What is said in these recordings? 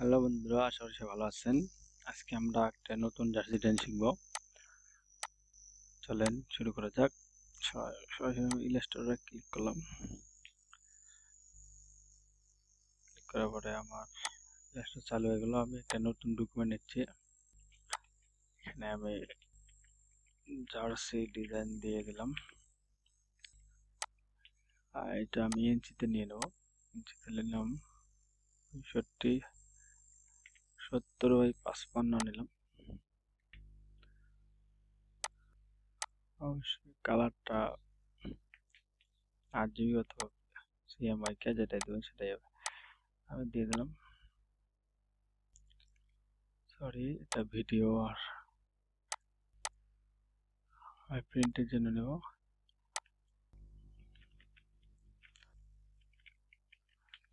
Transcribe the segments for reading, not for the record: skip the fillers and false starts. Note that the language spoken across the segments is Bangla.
হ্যালো বন্ধুরা, আশা করি সবাই ভালো আছেন। আজকে আমরা একটা নতুন জার্সি ডিজাইন শিখব। চলেন শুরু করা যাক। সরাসরি ইলাস্ট্রেটরে ক্লিক করলাম। ক্লিক করার পরে আমার ইলাস্ট্রেটর চালু হয়ে গেল। আমি একটা নতুন ডকুমেন্ট নিচ্ছি। এখানে আমি জার্সি ডিজাইন দিয়ে দিলাম। আর এটা আমি ইঞ্চিতে নিয়ে নেব। ইঞ্চিতে নিলাম 70/55 নিলাম। অবশ্যই কালারটা RGB অথবা CMYK যেটাই দেবেন সেটাই হবে। আমি দিয়ে দিলাম। সরি, এটা ভিডিও আর প্রিন্টের জন্য নেব।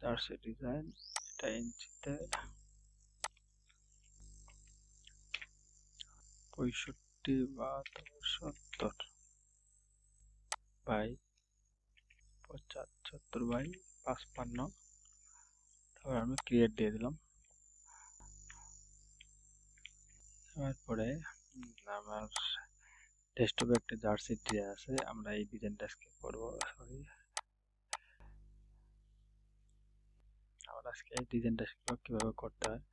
জার্সি ডিজাইন, এটা ইঞ্চিতে 65/75/55। তারপর আমি ক্রিয়েট দিয়ে দিলাম। তারপরে আমার ডেস্কটপে একটা জার্সি ডিজাইন আছে, আমরা এই ডিজাইনটা আজকে করবো। সরি, আমরা আজকে এই ডিজাইনটা শিখবো কিভাবে করতে হয়।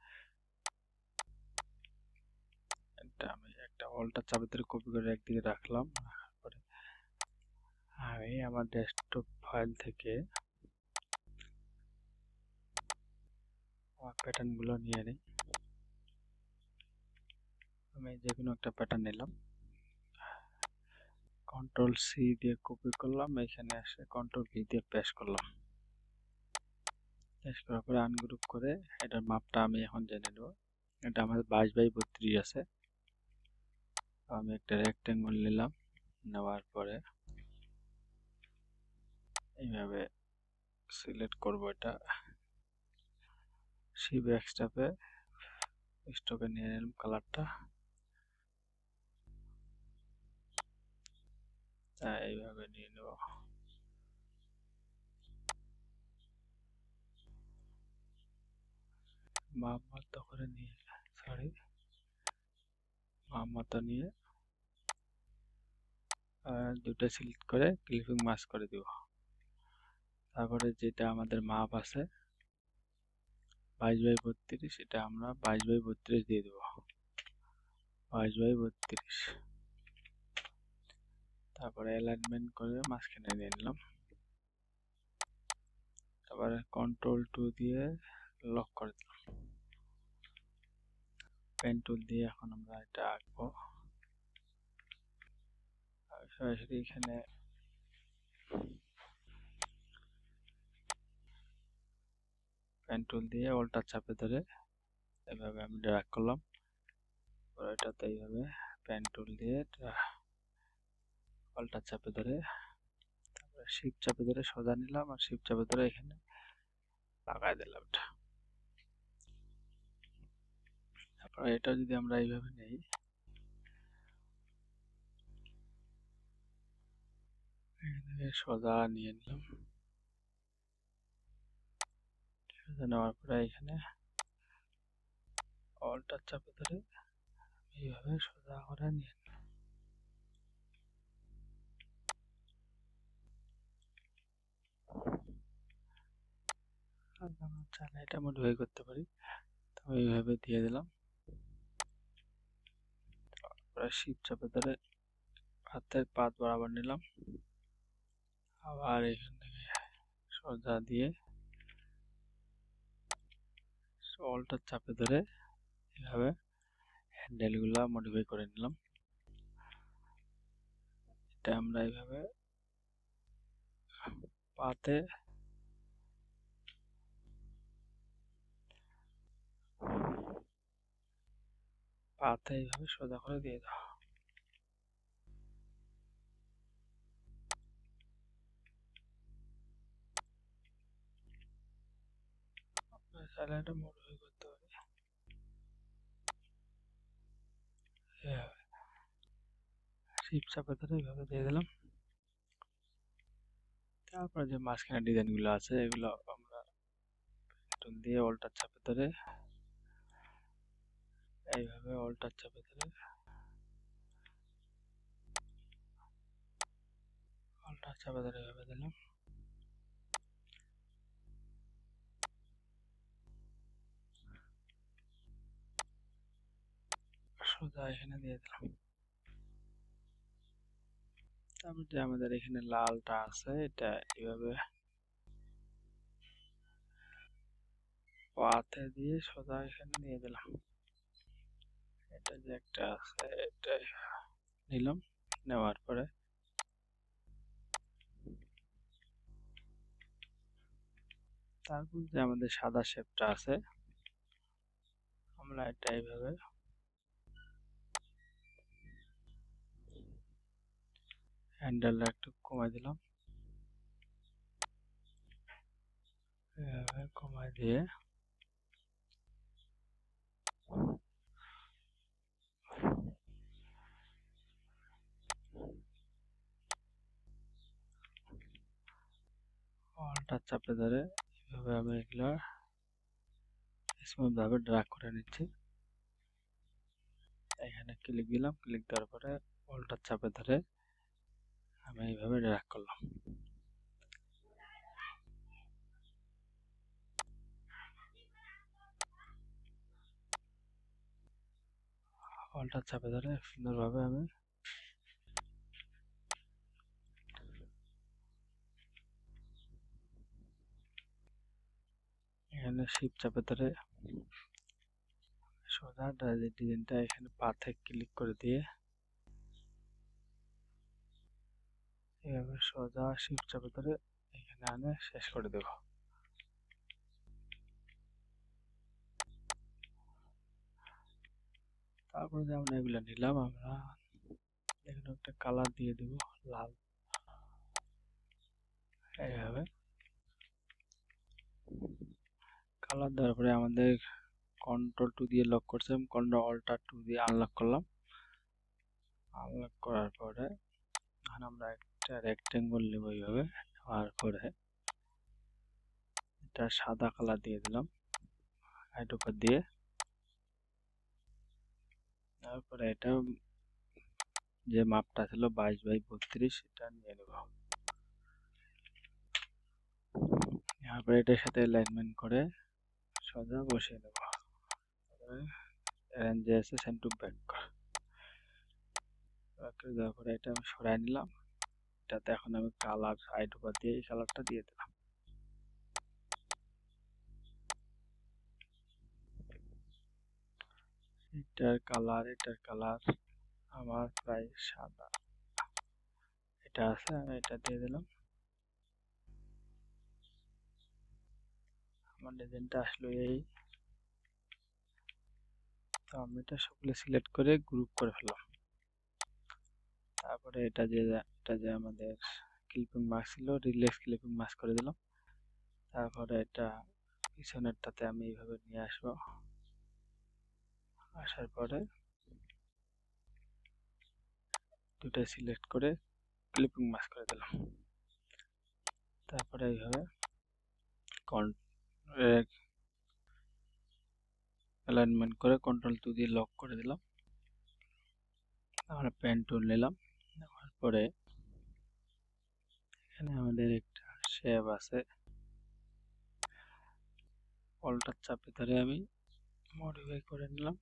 এটা আমি একটা অল্টার চাপের ধরে কপি করে একদিকে রাখলাম। তারপরে আমি আমার ডেস্কটপ ফাইল থেকে আমার প্যাটার্ন গুলো নিয়ে নিই। আমি যে কোনো একটা প্যাটার্ন নিলাম, Ctrl+C দিয়ে কপি করলাম, এখানে এসে Ctrl+V দিয়ে পেস্ট করলাম। পেস্ট করার পরে আনগ্রুপ করে এটার মাপটা আমি এখন জেনে নেব। এটা আমার 22/32 আছে। আমি একটা রেক্টেঙ্গল নিলাম, নেওয়ার পরে এইভাবে সিলেক্ট করব। এটা শিপ এক্সট্রাপে স্টকে নিয়ে নিলাম কালারটা। এইভাবে নিয়ে নেব। মাপ মতো করে নিয়ে মাপ মতো নিয়ে দুটো সিলেক্ট করে ক্লিপিং মাস্ক করে দিব। তারপরে যেটা আমাদের মাপ আছে 22/32, এটা আমরা 22/32 দিয়ে দেব। 22/32। তারপরে অ্যালাইনমেন্ট করে মাঝখানে নিয়ে নিলাম। তারপরে Ctrl+2 দিয়ে লক করে দিলাম। পেন টুল দিয়ে এখন আমরা এটা আঁকবো। সরাসরি এখানে পেন টুল দিয়ে অল্টার চাপে ধরে এভাবে আমি ড্র্যাগ করলাম। এটাতে এইভাবে পেন টুল দিয়ে অল্টার চাপে ধরে, তারপরে শিফট চাপে ধরে সোজা নিলাম আর শিফট চাপে ধরে এখানে লাগাই দিলাম। তারপরে এটা যদি আমরা এইভাবে নেই, সোজা নিয়ে নিলাম। সোজা নেওয়ার পরে এখানে অল্টার চাপে ধরে এইভাবে সোজা করে নিয়ে নিলাম। আমরা চাইলে এটা মডিফাই করতে পারি, তো এইভাবে দিয়ে দিলাম। তারপরে শিফট চাপে ধরে হাতের পাত বরাবর নিলাম, আবার এখান থেকে সোজা দিয়ে অল্টার চাপে ধরে এভাবে হ্যান্ডেল গুলা মডিফাই করে নিলাম। এটা আমরা এইভাবে পাতে এইভাবে সোজা করে দিয়ে দাও। চাইলে এটা মডিফাই করতে পারি। শিফট চাপে ধরে এইভাবে দিয়ে দিলাম। তারপরে যে মাঝখানে ডিজাইন গুলো আছে এগুলো আমরা টুল দিয়ে অল্টার চাপে ধরে এইভাবে অল্টা চাপে ধরে এইভাবে দিলাম। সোজা এখানে দিয়ে দিলাম। তারপর যে আমাদের এখানে লালটা আছে এটা এইভাবে পাতে দিয়ে সোজা এখানে নিয়ে দিলাম। এটা যে একটা আছে এটা নিলাম, নেওয়ার পরে তারপর যে আমাদের সাদা শেপটা আছে আমরা এটা এইভাবে হ্যান্ডেলটা একটু কমাই দিলাম। এভাবে কমাই দিয়ে অল্টা চাপে ধরে এইভাবে আমি এগুলা স্মুথ ভাবে ড্রাগ করে নিচ্ছি। এখানে ক্লিক দিলাম, ক্লিক দেওয়ার পরে অল্টা চাপে ধরে আমি এইভাবে ড্রাগ করলাম। অল্টা চাপে ধরে সুন্দরভাবে আমি এখানে শিফট চাপে ধরে সোজা ডিজাইনটা এখানে পাথে ক্লিক করে দিয়ে এভাবে সোজা শিফট চাপে ধরে এখানে আনে শেষ করে দেব। তারপরে যে আমরা এগুলো নিলাম, আমরা এখানে একটা কালার দিয়ে দেব লাল। এইভাবে কালার দেওয়ার পরে আমাদের কন্ট্রোল 2 দিয়ে লক করছে, কন্ট্রোল অল্টার 2 দিয়ে আনলক করলাম। আনলক করার পরে এখন আমরা একটা রেক্টেঙ্গল নেব এইভাবে, নেওয়ার পরে এটা সাদা কালার দিয়ে দিলাম হাইট উপর দিয়ে। তারপরে এটা যে মাপটা ছিল 22x32 সেটা নিয়ে নেব। তারপরে এটার সাথে অ্যালাইনমেন্ট করে সোজা বসিয়ে নেব। রেঞ্জে আছে সেন্ড টু ব্যাক দেওয়ার পরে এটা আমি সরাই নিলাম। এটাতে এখন আমি কালার হাইট উপর দিয়ে এই কালারটা দিয়ে দিলাম। এটার কালার আমার প্রায় সাদা, এটা আছে আমি এটা দিয়ে দিলাম। আমার ডিজাইনটা আসলে এই, তো আমি এটা সবগুলো সিলেক্ট করে গ্রুপ করে ফেললাম। তারপরে এটা যে আমাদের ক্লিপিং মাস্ক ছিল রিল্যাক্স ক্লিপিং মাস্ক করে দিলাম। তারপরে এটা পিছনেরটাতে আমি এইভাবে নিয়ে আসবো, আসার পরে দুটা সিলেক্ট করে ক্লিপিং মাস্ক করে দিলাম। তারপরে এইভাবে অ্যালাইনমেন্ট করে কন্ট্রোল 2 দিয়ে লক করে দিলাম। আমরা পেন টুল নিলাম, নেওয়ার পরে এখানে আমাদের একটা শেপ আছে, অল্টার চাপে ধরে আমি মডিফাই করে নিলাম।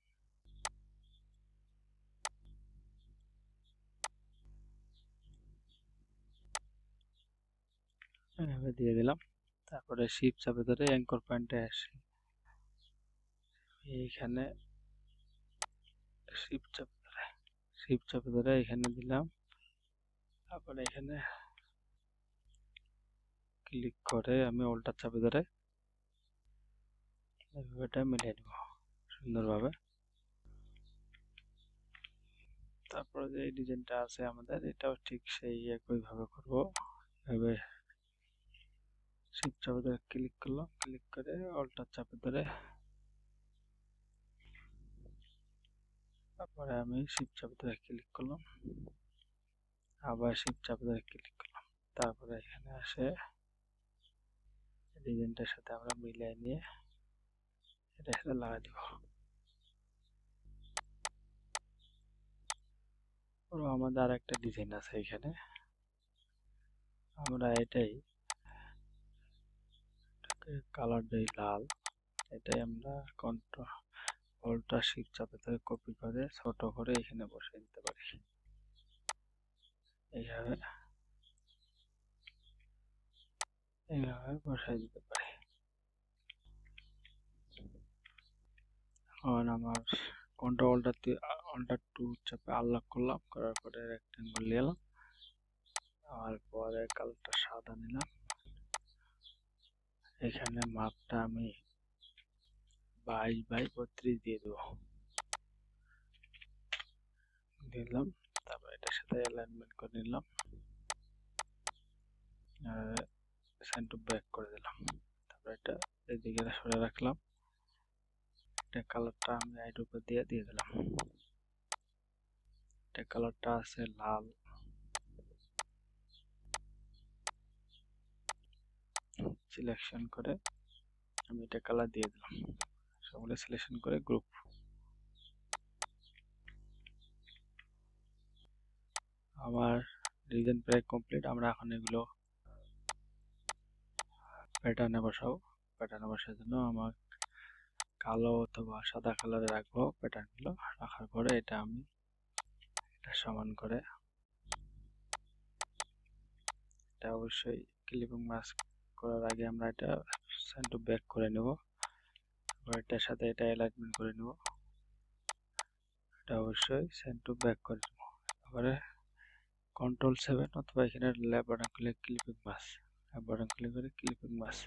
এভাবে দিয়ে দিলাম। তারপরে শিফট চাপে ধরে অ্যাঙ্কর পয়েন্টে আসি, এইখানে শিফট চাপে ধরে এখানে দিলাম। তারপরে এখানে ক্লিক করে আমি অল্টার চাপে ধরে এটা মিলিয়ে নেব সুন্দরভাবে। তারপরে যে এই ডিজাইনটা আছে আমাদের এটাও ঠিক সেই একই ভাবে করব। এভাবে শিফট চাপে ধরে ক্লিক করলাম, ক্লিক করে অল্টার চাপে ধরে তারপরে আমি শিফট চাপে ধরে ক্লিক করলাম, আবার শিফট চাপে ধরে ক্লিক করলাম। তারপরে এখানে আসে ডিজাইনটার সাথে আমরা মিলিয়ে নিয়ে এটা সাথে লাগাই দিব। আমাদের আর একটা ডিজাইন আছে এখানে, আমরা এটাই কালার দেই লাল, এটাই আমরা কন্ট্রোল অল্টার শিফট চাপে ধরে কপি করে ছোট করে এখানে বসিয়ে দিতে পারি। এইভাবে বসাই দিতে পারি। এখন আমার কন্ট্রোল অল্টার 2 চাপে আনলক করলাম, করার পরে রেক্টেঙ্গল নিলাম, আর পরে কালারটা সাদা নিলাম। এখানে মাপটা আমি 22x32 দিয়ে দেবো, দিলাম। তারপর এটার সাথে অ্যালাইনমেন্ট করে নিলাম, সেন্টার ব্যাক করে দিলাম। তারপর এটা এদিকে সরে রাখলাম, এটা কালারটা আমি এর উপর দিয়ে দিলাম। এটা কালারটা আছে লাল, সিলেকশন করে আমি এটা কালার দিয়ে দিলাম। সবগুলো সিলেকশন করে গ্রুপ। আমার ডিজাইন প্রায় কমপ্লিট। আমরা এখন এগুলো প্যাটার্নে বসাবো। প্যাটার্নে বসার জন্য আমার কালো অথবা সাদা কালারে রাখবো প্যাটার্নগুলো। রাখার পরে এটা আমি এটা সমান করে, এটা অবশ্যই ক্লিপিং মাস্ক করার আগে আমরা এটা সেন্টার ব্যাক করে নেব। এটার সাথে এটা অ্যালাইনমেন্ট করে নেব, এটা অবশ্যই সেন্টার ব্যাক করে নেব। তারপরে কন্ট্রোল 7 অথবা এখানে lab button click clipping mask, lab button click করে ক্লিপিং মাস্ক।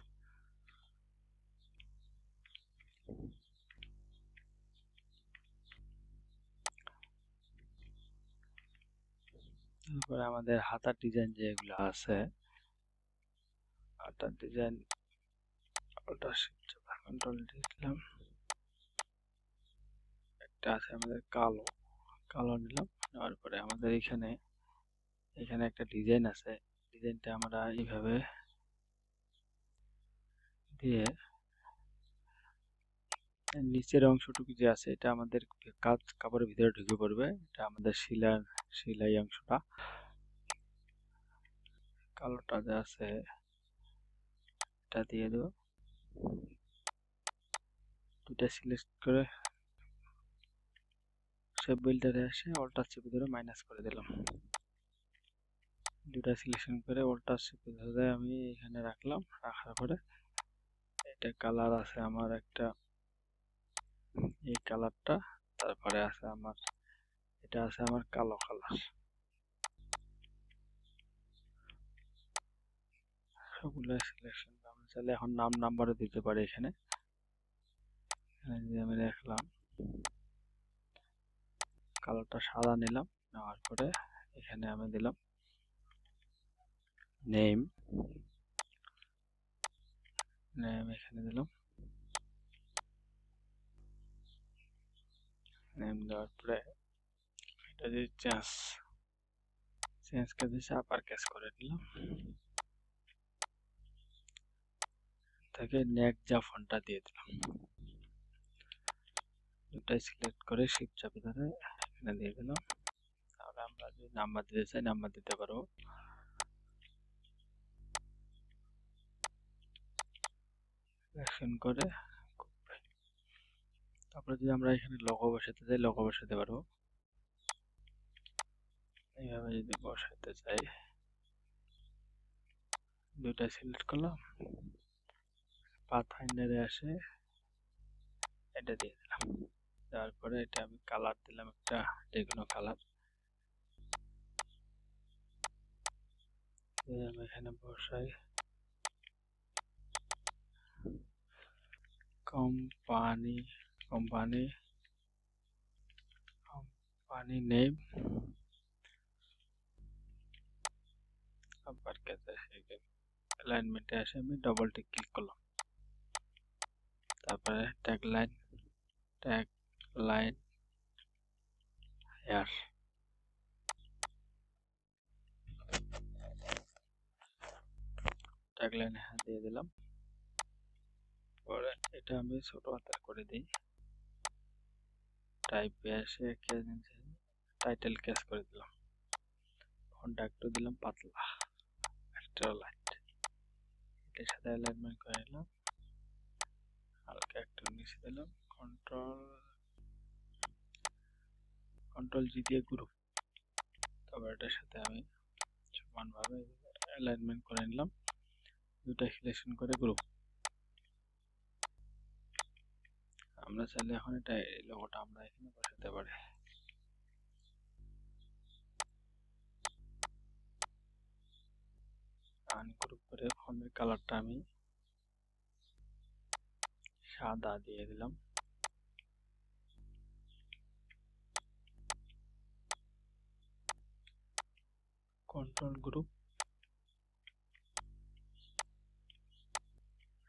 তারপরে আমাদের হাতার ডিজাইন যেগুলো আছে, হাতার ডিজাইন অল্টার শিফট কন্ট্রোল দিলাম। একটা আছে আমাদের কালো, কালো নিলাম। নেওয়ার পরে আমাদের এখানে একটা ডিজাইন আছে, ডিজাইনটা আমরা এইভাবে দিয়ে নিচের অংশটুকু যে আছে এটা আমাদের কাপড়ের ভিতরে ঢুকে পড়বে। এটা আমাদের সেলাই অংশটা, কালোটা যে আছে এটা দিয়ে দেব। দুটা সিলেক্ট করে শেপ বিল্ডারে এসে অল্টার চেপে ধরে মাইনাস করে দিলাম। দুটা সিলেকশন করে অল্টার চেপে ধরে আমি এখানে রাখলাম। রাখার পরে এটা কালার আছে আমার একটা, এই কালারটা। তারপরে আছে আমার এটা আছে আমার কালো কালার। সবগুলো সিলেকশন আমরা চাইলে এখন নাম নাম্বারও দিতে পারি। এখানে আমি রাখলাম, কালারটা সাদা নিলাম। নেওয়ার পরে এখানে আমি দিলাম নেম, এখানে দিলাম নেম। দেওয়ার পরে এটা যে চেঞ্জ করে দিয়েছে আপার কেস করে দিলাম। থেকে নেক যা ফন্টটা দিয়ে দিলাম। দুটাই সিলেক্ট করে শিফট চাপে ধরে এখানে দিয়ে দিলাম। তাহলে আমরা যদি নাম্বার দিতে চাই নাম্বার দিতে পারবো। সিলেকশন করে তারপরে যদি আমরা এখানে লোগো বসাতে চাই লোগো বসাতে পারবো। এইভাবে যদি বসাতে চাই, দুটা সিলেক্ট করলাম, পাথ ফাইন্ডারে আসে এটা দিয়ে দিলাম। তারপরে এটা আমি কালার দিলাম একটা, যেকোনো কালার। আমি এখানে বসাই কোম্পানি নেম, আবার অ্যালাইনমেন্টে আসে আমি ডবল ক্লিক করলাম। তারপরে tag line here, tag line here দিয়ে দিলাম। পরে এটা আমি ছোট হাতের করে দিই। টাইপে আসে টাইটেল ক্যাচ করে দিলাম, ফন্টটা একটু দিলাম পাতলা, এক্সট্রা লাইট, এটার সাথে অ্যালাইনমেন্ট করে নিলাম, হালকা একটু নিচে দিলাম, কন্ট্রোল জি দিয়ে গ্রুপ, তবে এটার সাথে আমি সমানভাবে অ্যালাইনমেন্ট করে নিলাম, দুটা সিলেকশন করে গ্রুপ। আমরা চাইলে এখন এটা এই লোগোটা আমরা এখানে বসাতে পারি। আনগ্রুপ করে ফন্টের কালারটা আমি সাদা দিয়ে দিলাম, কন্ট্রোল গ্রুপ,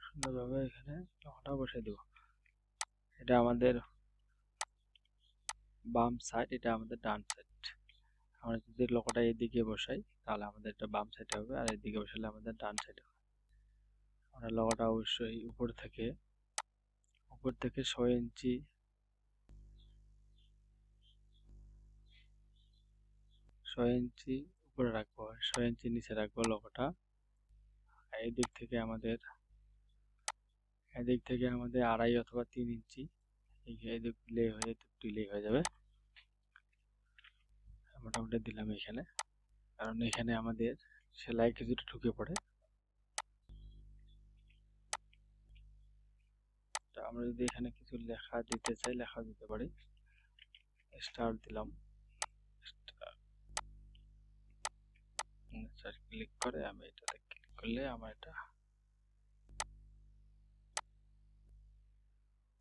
সুন্দরভাবে এখানে লোগোটা বসাই দেব। এটা আমাদের বাম সাইড, এটা আমাদের ডান সাইড। আমরা যদি লোগোটা এদিকে বসাই তাহলে আমাদের এটা বাম সাইডে হবে, আর এদিকে বসালে আমাদের ডান সাইডে হবে। আমরা লোগোটা অবশ্যই উপর থেকে 6 ইঞ্চি উপরে রাখবো, 6 ইঞ্চি নিচে রাখবো লোগোটা। এদিক থেকে আমাদের 2.5 অথবা 3 ইঞ্চি এদিক ডিলে হয়ে যাবে। মোটামুটি দিলাম এখানে, কারণ এখানে আমাদের সেলাই কিছুটা ঢুকে পড়ে। আমরা যদি এখানে কিছু লেখা দিতে চাই লেখা দিতে পারি, স্টার দিলাম, ক্লিক করে আমি এটাতে ক্লিক করলে আমার এটা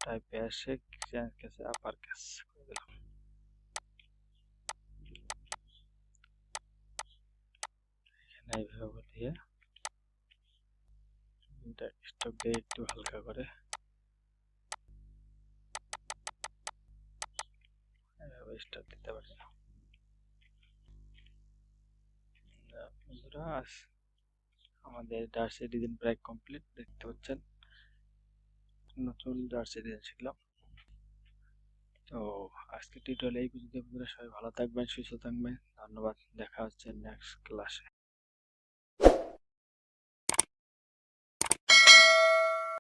টাইপে আসে, আপার কেস করে দিলাম। এখানে এইভাবে দিয়ে স্টক দিয়ে একটু হালকা করে এভাবে স্টার দিতে পারি। বন্ধুরা, আমাদের জার্সি ডিজাইন প্রায় কমপ্লিট, দেখতে পাচ্ছেন নতুন জার্সি ডিজাইন শিখলাম। তো আজকে টিউটোরিয়াল এই পর্যন্ত। বন্ধুরা সবাই ভালো থাকবেন, সুস্থ থাকবেন, ধন্যবাদ। দেখা হচ্ছে নেক্সট ক্লাসে।